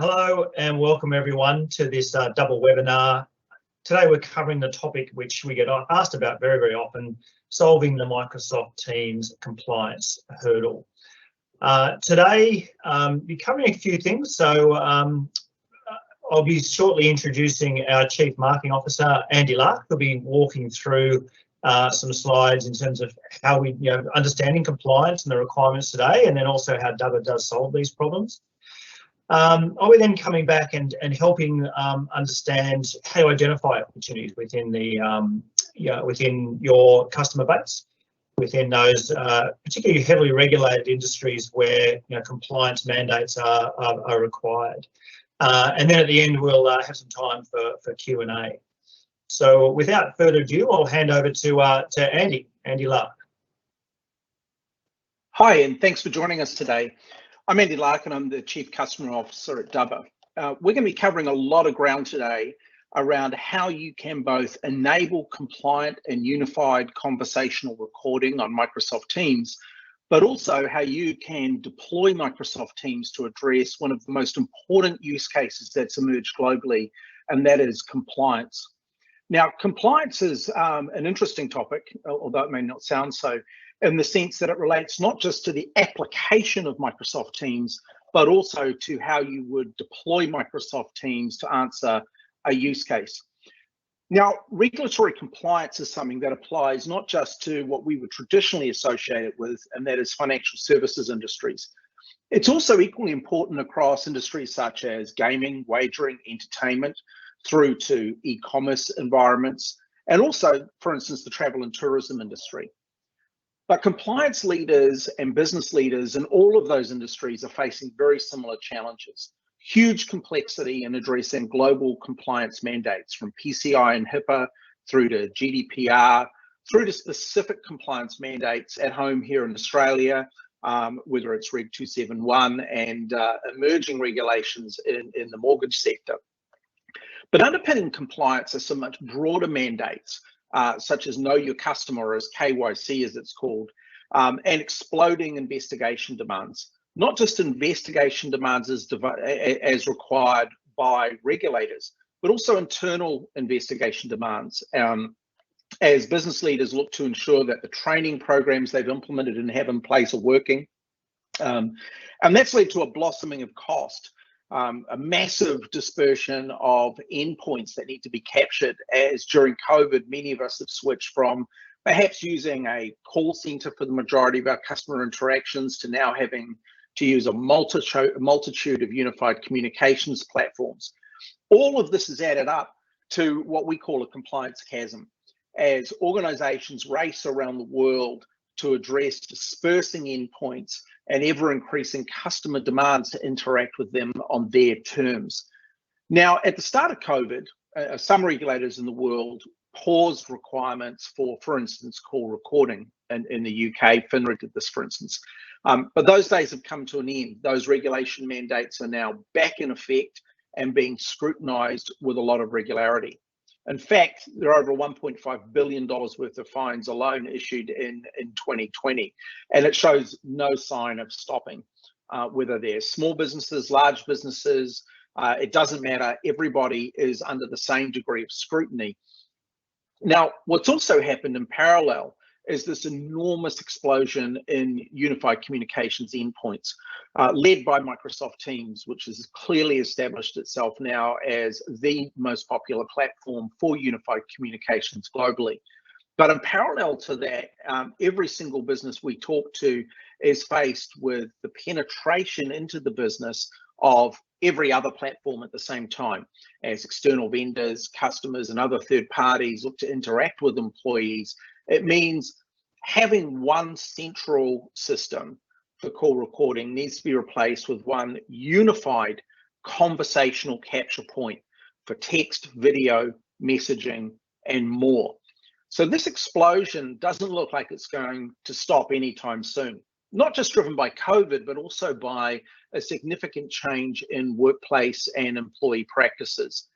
Hello and welcome everyone to this double webinar. Today we're covering the topic which we get asked about very, very often, solving the Microsoft Teams compliance hurdle. Today, we're covering a few things. So I'll be shortly introducing our Chief Marketing Officer, Andy Lark, who'll be walking through some slides in terms of how we, understanding compliance and the requirements today, and then also how Dubber does solve these problems. I'll be then coming back and helping understand how to identify opportunities within the within your customer base, within those particularly heavily regulated industries where compliance mandates are required. And then at the end we'll have some time for Q&A. So without further ado, I'll hand over to Andy Lark. Hi, and thanks for joining us today. I'm Andy Lark and I'm the Chief Customer Officer at Dubber. We're going to be covering a lot of ground today around how you can both enable compliant and unified conversational recording on Microsoft Teams, but also how you can deploy Microsoft Teams to address one of the most important use cases that's emerged globally, and that is compliance. Now, compliance is an interesting topic, although it may not sound so, in the sense that it relates not just to the application of Microsoft Teams, but also to how you would deploy Microsoft Teams to answer a use case. Now, regulatory compliance is something that applies not just to what we would traditionally associate it with, and that is financial services industries. It's also equally important across industries such as gaming, wagering, entertainment, through to e-commerce environments, and also, for instance, the travel and tourism industry. But compliance leaders and business leaders in all of those industries are facing very similar challenges. Huge complexity in addressing global compliance mandates, from PCI and HIPAA through to GDPR, through to specific compliance mandates at home here in Australia, whether it's Reg 271 and emerging regulations in the mortgage sector. But underpinning compliance are some much broader mandates, such as Know Your Customer, as KYC as it's called, and exploding investigation demands. Not just investigation demands as required by regulators, but also internal investigation demands, as business leaders look to ensure that the training programs they've implemented and have in place are working. And that's led to a blossoming of cost. A massive dispersion of endpoints that need to be captured, as during COVID, many of us have switched from perhaps using a call center for the majority of our customer interactions to now having to use a multitude of unified communications platforms. All of this has added up to what we call a compliance chasm, as organizations race around the world to address dispersing endpoints and ever-increasing customer demands to interact with them on their terms. Now, at the start of COVID, some regulators in the world paused requirements for instance, call recording in the UK. FINRA did this, for instance. But those days have come to an end. Those regulation mandates are now back in effect and being scrutinized with a lot of regularity. In fact, there are over $1.5 billion worth of fines alone issued in 2020, and it shows no sign of stopping. Whether they're small businesses, large businesses, it doesn't matter. Everybody is under the same degree of scrutiny. Now, what's also happened in parallel is this enormous explosion in unified communications endpoints, led by Microsoft Teams, which has clearly established itself now as the most popular platform for unified communications globally. But in parallel to that, every single business we talk to is faced with the penetration into the business of every other platform at the same time, as external vendors, customers, and other third parties look to interact with employees. It means having one central system for call recording needs to be replaced with one unified conversational capture point for text, video, messaging, and more. So this explosion doesn't look like it's going to stop anytime soon. Not just driven by COVID, but also by a significant change in workplace and employee practices.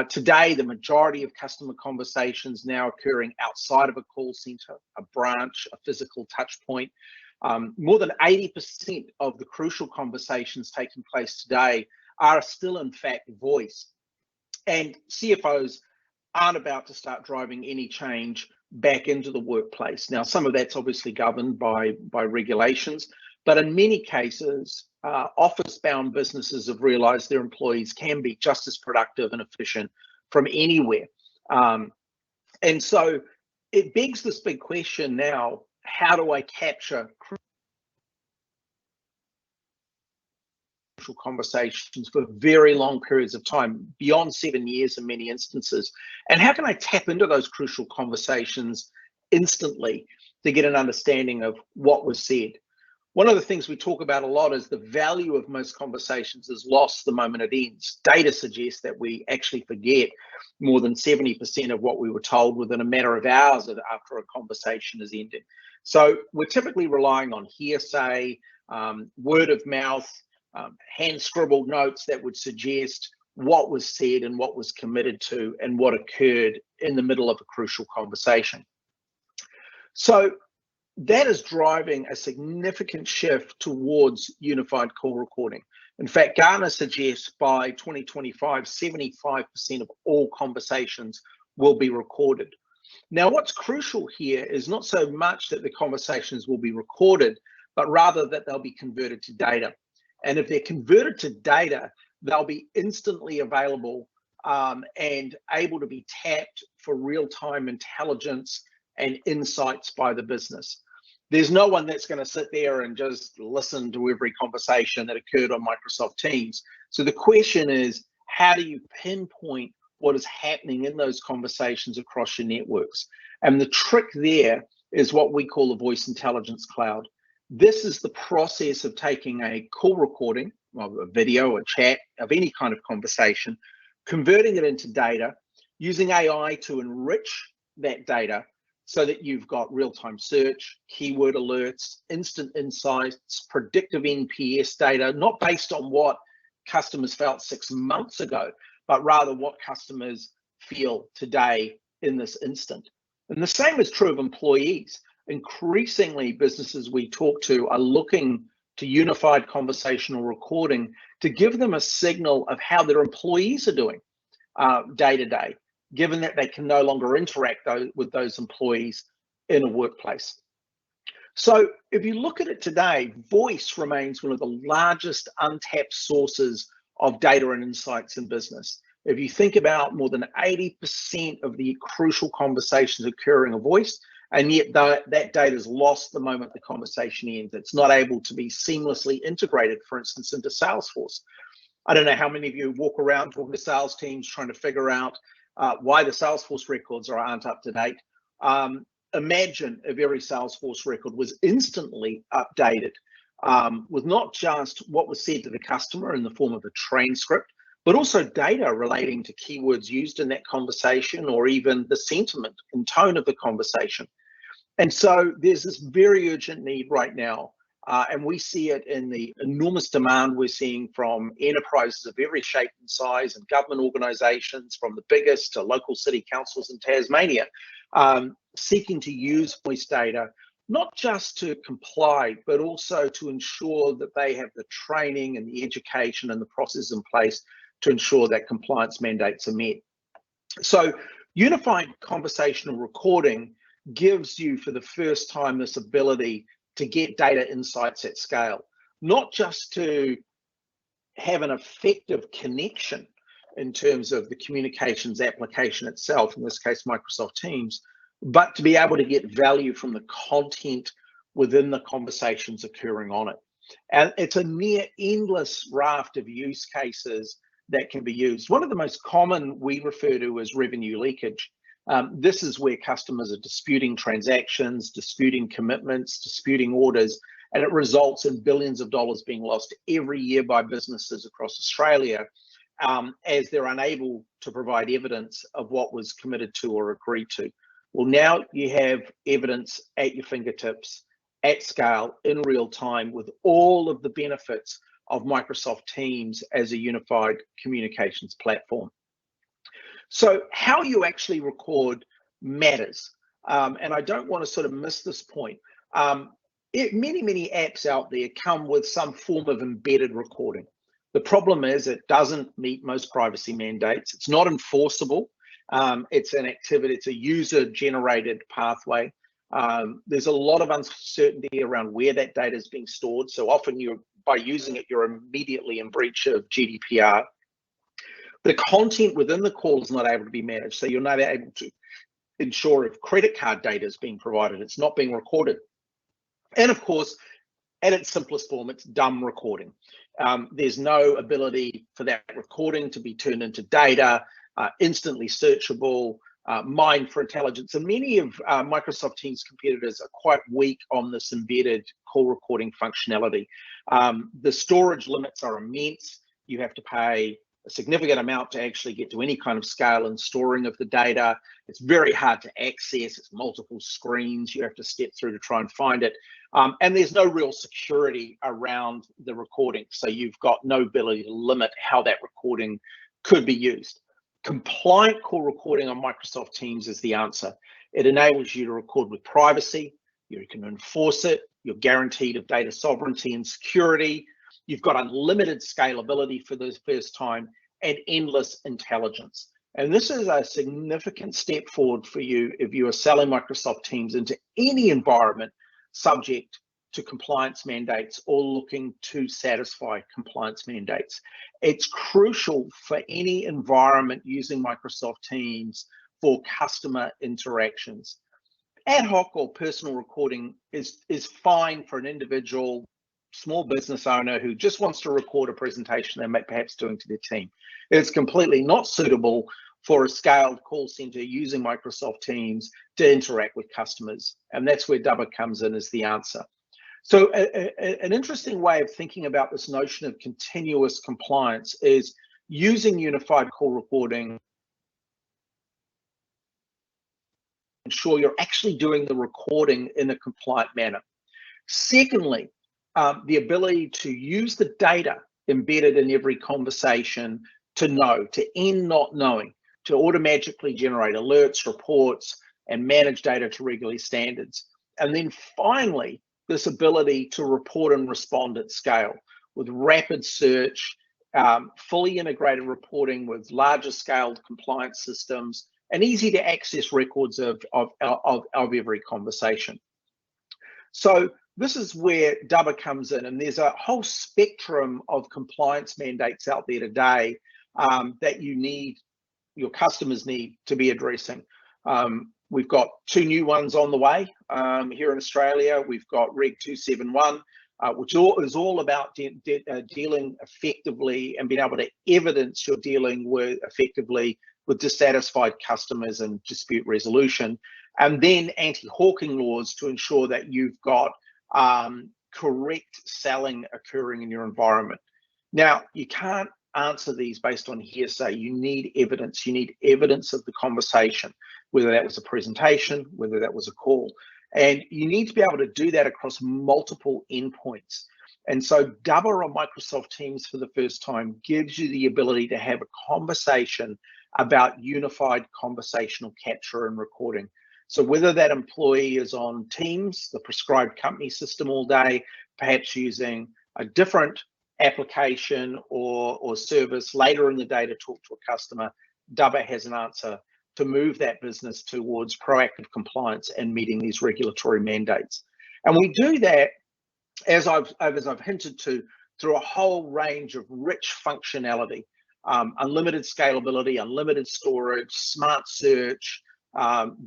Today, the majority of customer conversations now occurring outside of a call center, a branch, a physical touch point. More than 80% of the crucial conversations taking place today are still in fact voice. And CFOs aren't about to start driving any change back into the workplace. Now, some of that's obviously governed by regulations, but in many cases, office-bound businesses have realized their employees can be just as productive and efficient from anywhere. And so it begs this big question now: how do I capture crucial conversations for very long periods of time, beyond 7 years in many instances? And how can I tap into those crucial conversations instantly to get an understanding of what was said? One of the things we talk about a lot is the value of most conversations is lost the moment it ends. Data suggests that we actually forget more than 70% of what we were told within a matter of hours after a conversation has ended. So we're typically relying on hearsay, word of mouth, hand scribbled notes that would suggest what was said and what was committed to and what occurred in the middle of a crucial conversation. So that is driving a significant shift towards unified call recording. In fact, Gartner suggests by 2025, 75% of all conversations will be recorded. Now, what's crucial here is not so much that the conversations will be recorded, but rather that they'll be converted to data. And if they're converted to data, they'll be instantly available and able to be tapped for real-time intelligence and insights by the business. There's no one that's going to sit there and just listen to every conversation that occurred on Microsoft Teams. So the question is, how do you pinpoint what is happening in those conversations across your networks? And the trick there is what we call the Voice Intelligence Cloud. This is the process of taking a call recording, well, a video, a chat of any kind of conversation, converting it into data, using AI to enrich that data so that you've got real-time search, keyword alerts, instant insights, predictive NPS data, not based on what customers felt 6 months ago, but rather what customers feel today in this instant. And the same is true of employees. Increasingly, businesses we talk to are looking to unified conversational recording to give them a signal of how their employees are doing day to day, given that they can no longer interact with those employees in a workplace. So if you look at it today, voice remains one of the largest untapped sources of data and insights in business. If you think about more than 80% of the crucial conversations occurring in voice, and yet that data is lost the moment the conversation ends. It's not able to be seamlessly integrated, for instance, into Salesforce. I don't know how many of you walk around talking to sales teams trying to figure out why the Salesforce records aren't up to date. Imagine if every Salesforce record was instantly updated with not just what was said to the customer in the form of a transcript, but also data relating to keywords used in that conversation or even the sentiment and tone of the conversation. And so there's this very urgent need right now, and we see it in the enormous demand we're seeing from enterprises of every shape and size and government organizations, from the biggest to local city councils in Tasmania, seeking to use voice data, not just to comply, but also to ensure that they have the training and the education and the process in place to ensure that compliance mandates are met. So unified conversational recording gives you, for the first time, this ability to get data insights at scale, not just to have an effective connection in terms of the communications application itself, in this case, Microsoft Teams, but to be able to get value from the content within the conversations occurring on it. And it's a near endless raft of use cases that can be used. One of the most common we refer to as revenue leakage. This is where customers are disputing transactions, disputing commitments, disputing orders, and it results in billions of dollars being lost every year by businesses across Australia as they're unable to provide evidence of what was committed to or agreed to. Well, now you have evidence at your fingertips, at scale, in real time, with all of the benefits of Microsoft Teams as a unified communications platform. So how you actually record matters. And I don't want to sort of miss this point. Many apps out there come with some form of embedded recording. The problem is it doesn't meet most privacy mandates. It's not enforceable. It's an activity, it's a user-generated pathway. There's a lot of uncertainty around where that data is being stored. So often by using it, you're immediately in breach of GDPR. The content within the call is not able to be managed. So you're not able to ensure if credit card data is being provided, it's not being recorded. And of course, at its simplest form, it's dumb recording. There's no ability for that recording to be turned into data, instantly searchable, mined for intelligence. And many of Microsoft Teams competitors are quite weak on this embedded call recording functionality. The storage limits are immense. You have to pay a significant amount to actually get to any kind of scale and storing of the data. It's very hard to access. It's multiple screens you have to step through to try and find it. And there's no real security around the recording. So you've got no ability to limit how that recording could be used. Compliant call recording on Microsoft Teams is the answer. It enables you to record with privacy. You can enforce it. You're guaranteed of data sovereignty and security. You've got unlimited scalability for the first time and endless intelligence. And this is a significant step forward for you if you are selling Microsoft Teams into any environment subject to compliance mandates or looking to satisfy compliance mandates. It's crucial for any environment using Microsoft Teams for customer interactions. Ad hoc or personal recording is fine for an individual small business owner who just wants to record a presentation they may perhaps doing to their team. It's completely not suitable for a scaled call center using Microsoft Teams to interact with customers. And that's where Dubber comes in as the answer. So an interesting way of thinking about this notion of continuous compliance is using unified call recording. Ensure you're actually doing the recording in a compliant manner. Secondly, the ability to use the data embedded in every conversation to know, to end not knowing, to automatically generate alerts, reports, and manage data to regulatory standards. And then finally, this ability to report and respond at scale with rapid search, fully integrated reporting with larger scaled compliance systems, and easy to access records of every conversation. So this is where Dubber comes in, and there's a whole spectrum of compliance mandates out there today that your customers need to be addressing. We've got 2 new ones on the way here in Australia. We've got Reg 271, which is all about dealing effectively and being able to evidence you're dealing with effectively with dissatisfied customers and dispute resolution. And then anti-hawking laws to ensure that you've got correct selling occurring in your environment. Now, you can't answer these based on hearsay. You need evidence. You need evidence of the conversation, whether that was a presentation, whether that was a call. And you need to be able to do that across multiple endpoints. And so Dubber on Microsoft Teams for the first time gives you the ability to have a conversation about unified conversational capture and recording. So whether that employee is on Teams, the prescribed company system all day, perhaps using a different application or service later in the day to talk to a customer, Dubber has an answer to move that business towards proactive compliance and meeting these regulatory mandates. And we do that, as I've hinted to, through a whole range of rich functionality, unlimited scalability, unlimited storage, smart search,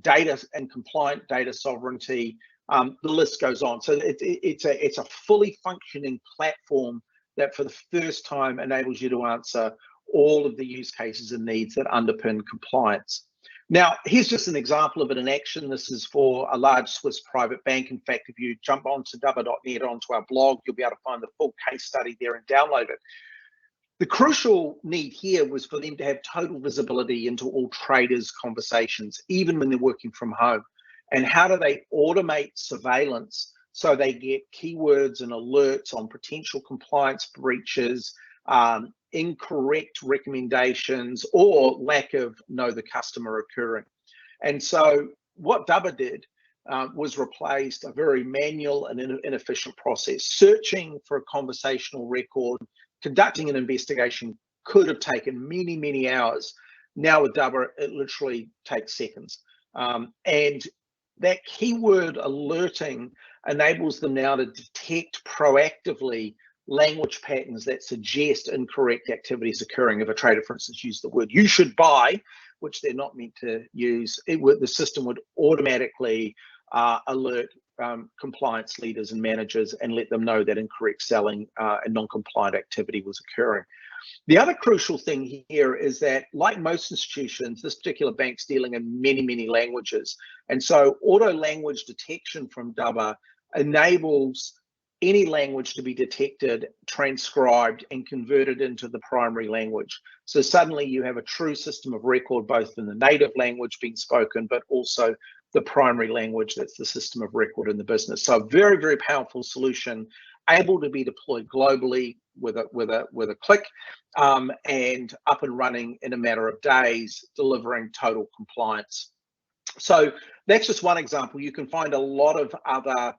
data and compliant data sovereignty. The list goes on. So it's a fully functioning platform that for the first time enables you to answer all of the use cases and needs that underpin compliance. Now, here's just an example of it in action. This is for a large Swiss private bank. In fact, if you jump onto dubber.net onto our blog, you'll be able to find the full case study there and download it. The crucial need here was for them to have total visibility into all traders' conversations, even when they're working from home. And how do they automate surveillance so they get keywords and alerts on potential compliance breaches, incorrect recommendations, or lack of know the customer occurring. And so what Dubber did was replaced a very manual and inefficient process, searching for a conversational record conducting an investigation could have taken many, many hours. Now with Dubber, it literally takes seconds. And that keyword alerting enables them now to detect proactively language patterns that suggest incorrect activities occurring. If a trader, for instance, used the word "you should buy," which they're not meant to use, the system would automatically alert compliance leaders and managers and let them know that incorrect selling and non-compliant activity was occurring. The other crucial thing here is that, like most institutions, this particular bank's dealing in many, many languages. And so auto language detection from Dubber enables any language to be detected, transcribed, and converted into the primary language. So suddenly you have a true system of record, both in the native language being spoken, but also the primary language that's the system of record in the business. So a very, very powerful solution, able to be deployed globally with a click, and up and running in a matter of days, delivering total compliance. So that's just one example. You can find a lot of other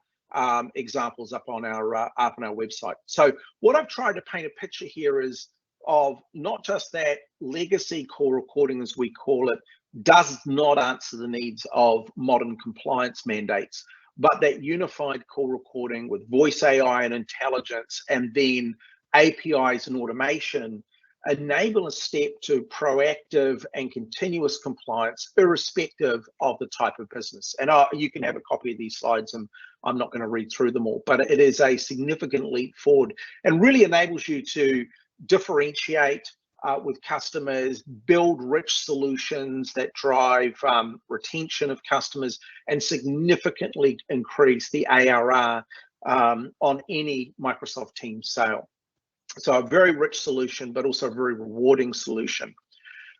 examples up on our website. So what I've tried to paint a picture here is of not just that legacy call recording, as we call it, does not answer the needs of modern compliance mandates, but that unified call recording with voice AI and intelligence, and then APIs and automation, enable a step to proactive and continuous compliance, irrespective of the type of business. And you can have a copy of these slides, and I'm not going to read through them all, but it is a significant leap forward and really enables you to differentiate with customers, build rich solutions that drive retention of customers, and significantly increase the ARR on any Microsoft Teams sale. So a very rich solution, but also a very rewarding solution.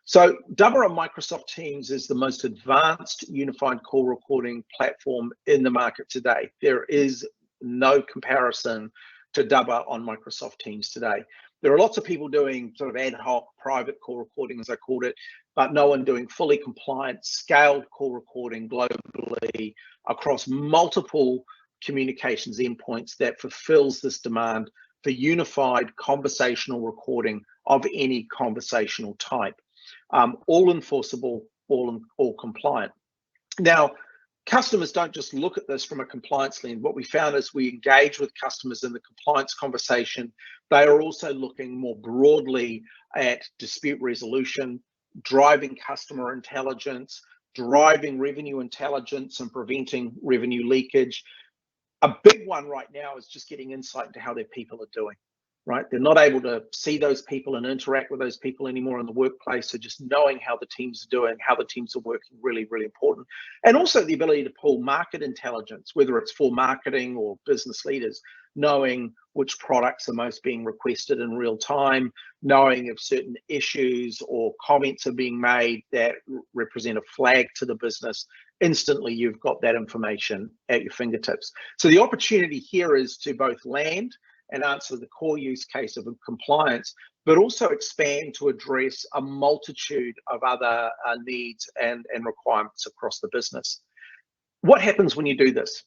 So Dubber on Microsoft Teams is the most advanced unified call recording platform in the market today. There is no comparison to Dubber on Microsoft Teams today. There are lots of people doing sort of ad hoc private call recording, as I called it, but no one doing fully compliant, scaled call recording globally across multiple communications endpoints that fulfills this demand for unified conversational recording of any conversational type, all enforceable, all compliant. Now, customers don't just look at this from a compliance lens. What we found is we engage with customers in the compliance conversation. They are also looking more broadly at dispute resolution, driving customer intelligence, driving revenue intelligence, and preventing revenue leakage. A big one right now is just getting insight into how their people are doing, right? They're not able to see those people and interact with those people anymore in the workplace. So just knowing how the teams are doing, how the teams are working, really, really important. And also the ability to pull market intelligence, whether it's for marketing or business leaders, knowing which products are most being requested in real time, knowing if certain issues or comments are being made that represent a flag to the business. Instantly, you've got that information at your fingertips. So the opportunity here is to both land and answer the core use case of compliance, but also expand to address a multitude of other needs and requirements across the business. What happens when you do this?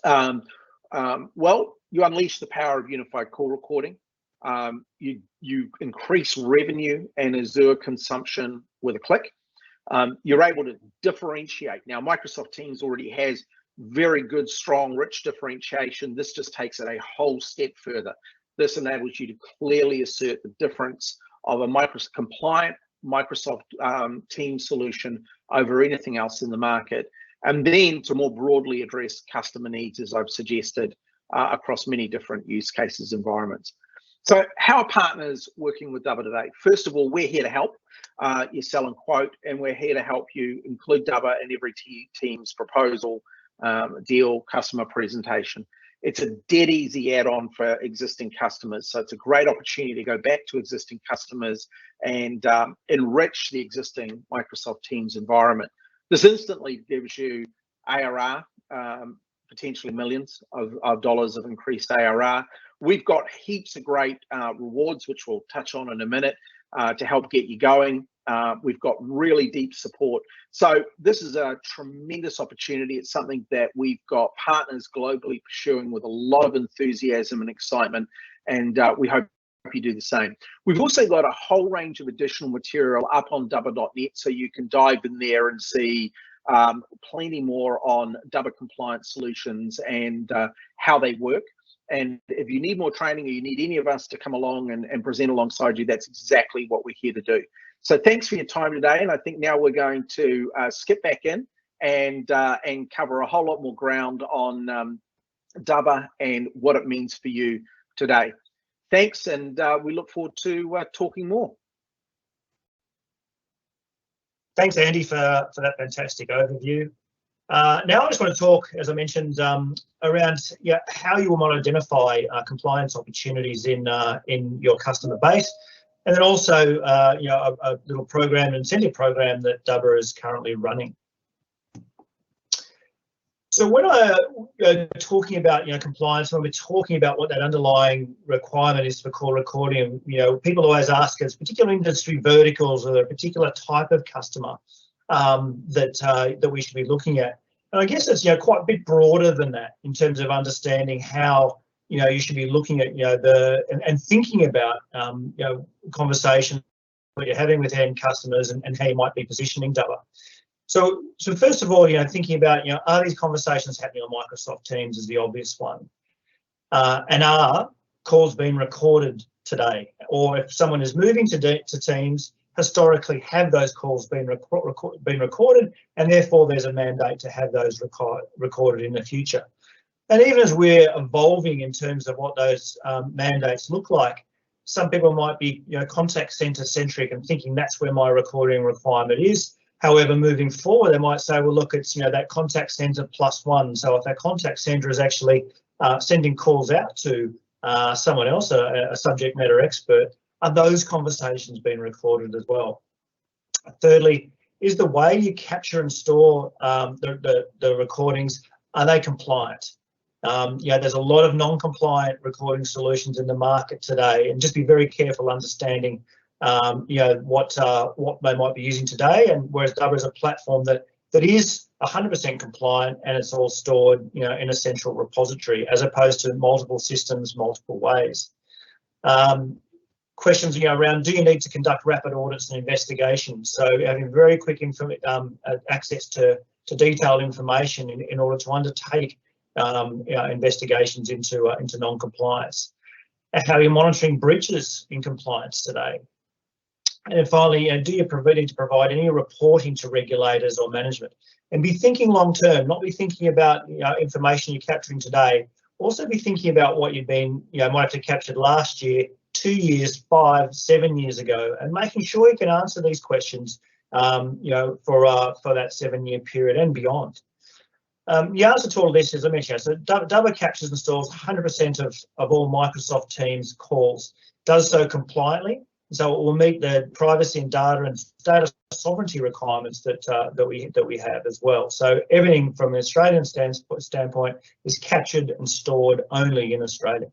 Well, you unleash the power of unified call recording. You increase revenue and Azure consumption with a click. You're able to differentiate. Now, Microsoft Teams already has very good, strong, rich differentiation. This just takes it a whole step further. This enables you to clearly assert the difference of a compliant Microsoft Teams solution over anything else in the market, and then to more broadly address customer needs, as I've suggested, across many different use cases environments. So how are partners working with Dubber today? First of all, we're here to help. You sell and quote, and we're here to help you include Dubber in every Teams proposal, deal, customer presentation. It's a dead easy add-on for existing customers. So it's a great opportunity to go back to existing customers and enrich the existing Microsoft Teams environment. This instantly gives you ARR, potentially millions of dollars of increased ARR. We've got heaps of great rewards, which we'll touch on in a minute, to help get you going. We've got really deep support. So this is a tremendous opportunity. It's something that we've got partners globally pursuing with a lot of enthusiasm and excitement. And we hope you do the same. We've also got a whole range of additional material up on dubber.net, so you can dive in there and see plenty more on Dubber compliance solutions and how they work. And if you need more training or you need any of us to come along and present alongside you, that's exactly what we're here to do. So thanks for your time today. And I think now we're going to skip back in and cover a whole lot more ground on Dubber and what it means for you today. Thanks, and we look forward to talking more. Thanks, Andy, for that fantastic overview. Now I just want to talk, as I mentioned, around how you might identify compliance opportunities in your customer base, and then also a little program, an incentive program that Dubber is currently running. So when we're talking about compliance, when we're talking about what that underlying requirement is for call recording, people always ask us, particular industry verticals or a particular type of customer that we should be looking at. And I guess it's quite a bit broader than that in terms of understanding how you should be looking at and thinking about conversations that you're having with end customers and how you might be positioning Dubber. So first of all, thinking about are these conversations happening on Microsoft Teams is the obvious one, and are calls being recorded today, or if someone is moving to Teams, historically have those calls been recorded, and therefore there's a mandate to have those recorded in the future. And even as we're evolving in terms of what those mandates look like, some people might be contact center centric and thinking that's where my recording requirement is. However, moving forward, they might say, well, look, it's that contact center +1. So if that contact center is actually sending calls out to someone else, a subject matter expert, are those conversations being recorded as well? Thirdly, is the way you capture and store the recordings, are they compliant? There's a lot of non-compliant recording solutions in the market today, and just be very careful understanding what they might be using today, and whereas Dubber is a platform that is 100% compliant and it's all stored in a central repository as opposed to multiple systems, multiple ways. Questions around, do you need to conduct rapid audits and investigations? So having very quick access to detailed information in order to undertake investigations into non-compliance. And how are you monitoring breaches in compliance today? And then finally, do you need to provide any reporting to regulators or management? And be thinking long term, not be thinking about information you're capturing today. Also be thinking about what you've been, might have to captured last year, 2 years, 5, 7 years ago, and making sure you can answer these questions, for that 7-year period and beyond. The answer to all of this, as I mentioned, so Dubber captures and stores 100% of all Microsoft Teams calls, does so compliantly. So it will meet the privacy and data and data sovereignty requirements that we have as well. So everything from an Australian standpoint is captured and stored only in Australia.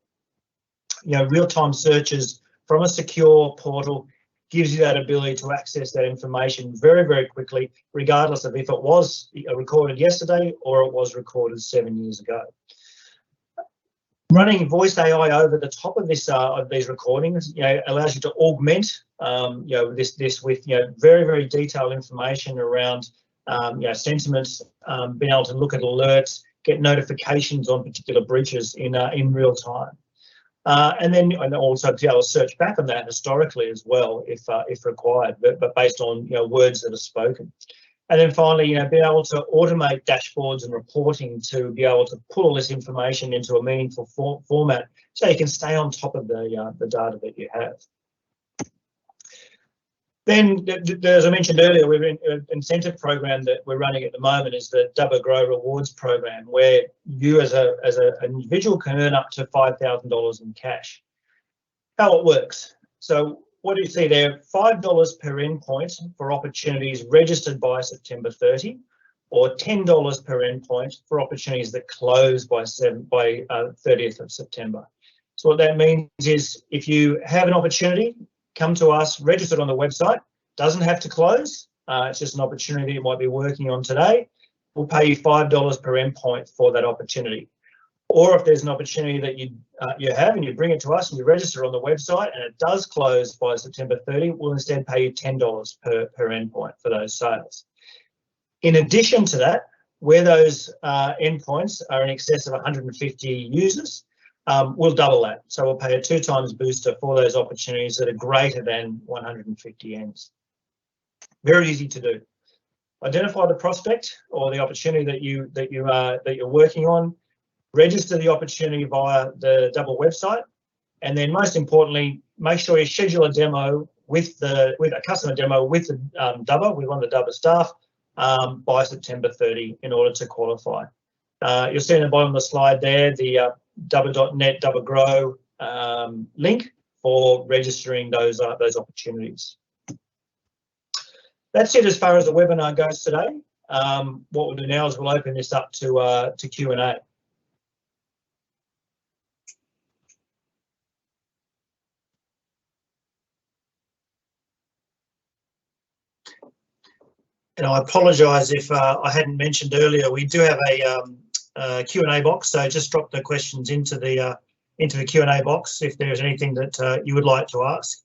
Real-time searches from a secure portal gives you that ability to access that information very, very quickly, regardless of if it was recorded yesterday or it was recorded 7 years ago. Running voice AI over the top of these recordings, allows you to augment, this with very, very detailed information around, sentiments, being able to look at alerts, get notifications on particular breaches in real time, and also to be able to search back on that historically as well, if required, but based on words that are spoken. And then finally, being able to automate dashboards and reporting to be able to pull all this information into a meaningful format so you can stay on top of the data that you have. Then, as I mentioned earlier, we're in an incentive program that we're running at the moment is the Dubber Grow Rewards program, where you as an individual can earn up to $5,000 in cash. How it works. So what do you see there? $5 per endpoint for opportunities registered by September 30, or $10 per endpoint for opportunities that close by 30th of September. So what that means is if you have an opportunity, come to us, registered on the website, doesn't have to close. It's just an opportunity you might be working on today. We'll pay you $5 per endpoint for that opportunity. or if there's an opportunity that you have and you bring it to us and you register on the website and it does close by September 30, we'll instead pay you $10 per endpoint for those sales. In addition to that, where those endpoints are in excess of 150 users, we'll double that. So we'll pay a 2 times booster for those opportunities that are greater than 150 ends. Very easy to do. Identify the prospect or the opportunity that you're working on. Register the opportunity via the Double website, and then most importantly, make sure you schedule a demo with a customer demo with the Dubber, with one of the Dubber staff by September 30 in order to qualify. You'll see in the bottom of the slide there the Dubber.net Dubber Grow link for registering those opportunities. That's it as far as the webinar goes today. What we'll do now is we'll open this up to Q&A. And I apologise if I hadn't mentioned earlier, we do have a Q&A box, so just drop the questions into the Q&A box if there's anything that you would like to ask.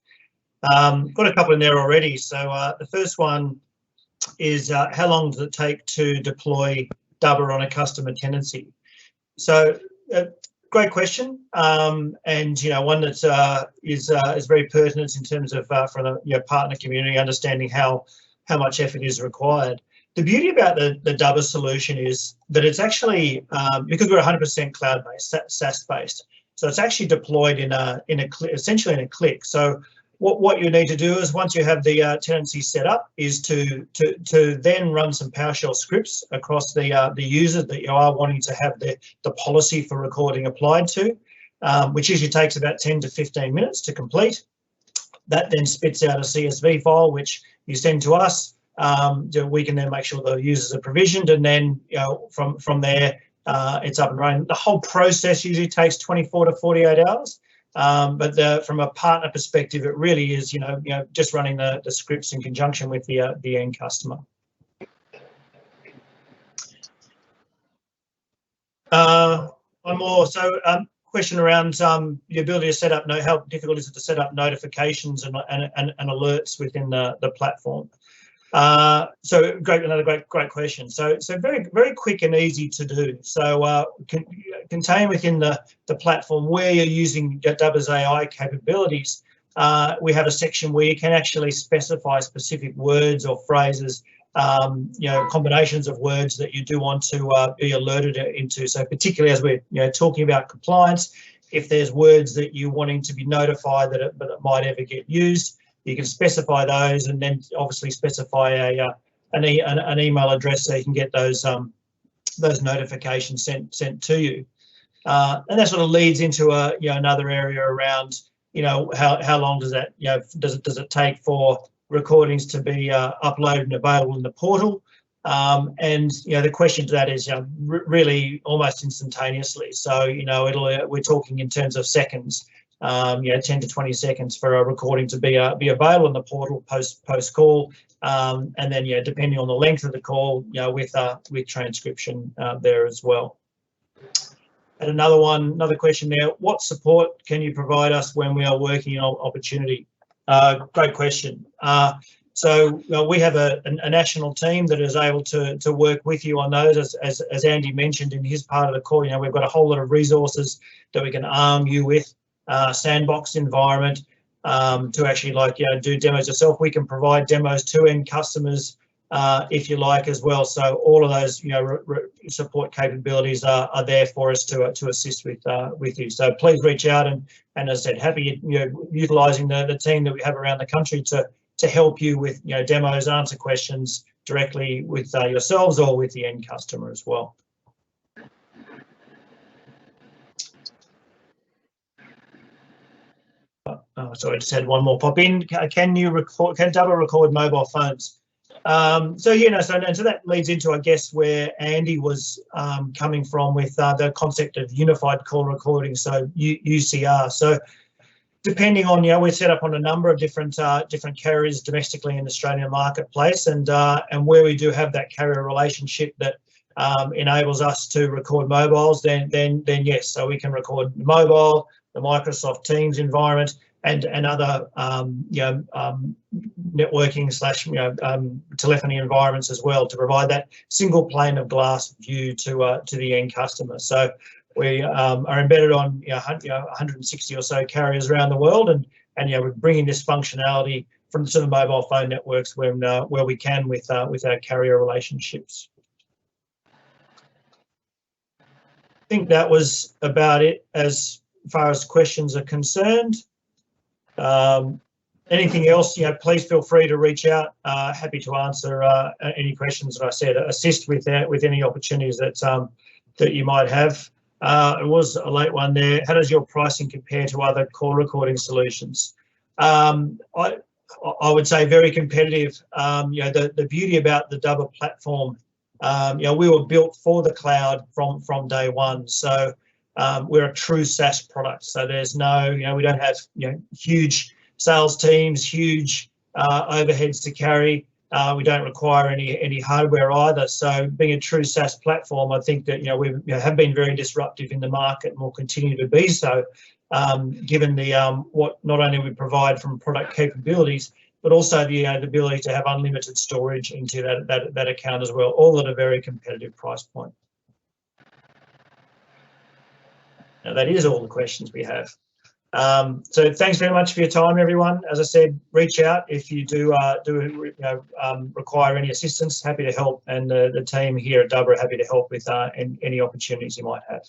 Got a couple in there already. So the first one is how long does it take to deploy Dubber on a customer tenancy? So great question, and one that is very pertinent in terms of from the partner community understanding how much effort is required. The beauty about the Dubber solution is that it's actually because we're 100% cloud-based, SaaS-based. So it's actually deployed essentially in a click. So what you need to do is once you have the tenancy set up is to then run some PowerShell scripts across the users that you are wanting to have the policy for recording applied to, which usually takes about 10 to 15 minutes to complete. That then spits out a CSV file, which you send to us. We can then make sure the users are provisioned, and then from there it's up and running. The whole process usually takes 24 to 48 hours. But from a partner perspective, it really is, just running the scripts in conjunction with the end customer. One more. So question around the ability to set up, how difficult is it to set up notifications and alerts within the platform? So another great question. So very, very quick and easy to do. So contained within the platform where you're using Dubber's AI capabilities, we have a section where you can actually specify specific words or phrases, combinations of words that you do want to be alerted into. So particularly as we're talking about compliance, if there's words that you're wanting to be notified that it might ever get used, you can specify those, and then obviously specify an email address so you can get those notifications sent to you. And that sort of leads into another area around how long does that does it take for recordings to be uploaded and available in the portal? And the question to that is really almost instantaneously. So we're talking in terms of seconds. 10 to 20 seconds for a recording to be available in the portal post call, and then depending on the length of the call, with transcription there as well. And another question there: what support can you provide us when we are working on opportunity? Great question. So we have a national team that is able to work with you on those. As Andy mentioned in his part of the call, we've got a whole lot of resources that we can arm you with. Sandbox environment to actually do demos yourself. We can provide demos to end customers if you like as well. So all of those support capabilities are there for us to assist with you. So please reach out, and as I said, happy utilising the team that we have around the country to help you with demos, answer questions directly with yourselves or with the end customer as well. Sorry, I just had one more pop in. Can Dubber record mobile phones? So that leads into, I guess, where Andy was coming from with the concept of unified call recording, so UCR. So depending on, we're set up on a number of different carriers domestically in the Australian marketplace, and where we do have that carrier relationship that enables us to record mobiles, then yes, so we can record mobile, the Microsoft Teams environment, and other networking / telephony environments as well, to provide that single pane of glass view to the end customer. So we are embedded on 160 or so carriers around the world, and we're bringing this functionality from to the mobile phone networks where we can with our carrier relationships. I think that was about it as far as questions are concerned. Anything else, please feel free to reach out. Happy to answer any questions that I said, assist with any opportunities that you might have. It was a late one there. How does your pricing compare to other call recording solutions? I would say very competitive. The beauty about the Dubber platform, we were built for the cloud from day one. So we're a true SaaS product. So there's no, we don't have huge sales teams, huge overheads to carry. We don't require any hardware either. So being a true SaaS platform, I think that we have been very disruptive in the market and will continue to be so, given the what not only we provide from product capabilities, but also the ability to have unlimited storage into that account as well, all at a very competitive price point. Now that is all the questions we have. So thanks very much for your time, everyone. As I said, reach out if you do require any assistance. Happy to help, and the team here at Dubber are happy to help with any opportunities you might have.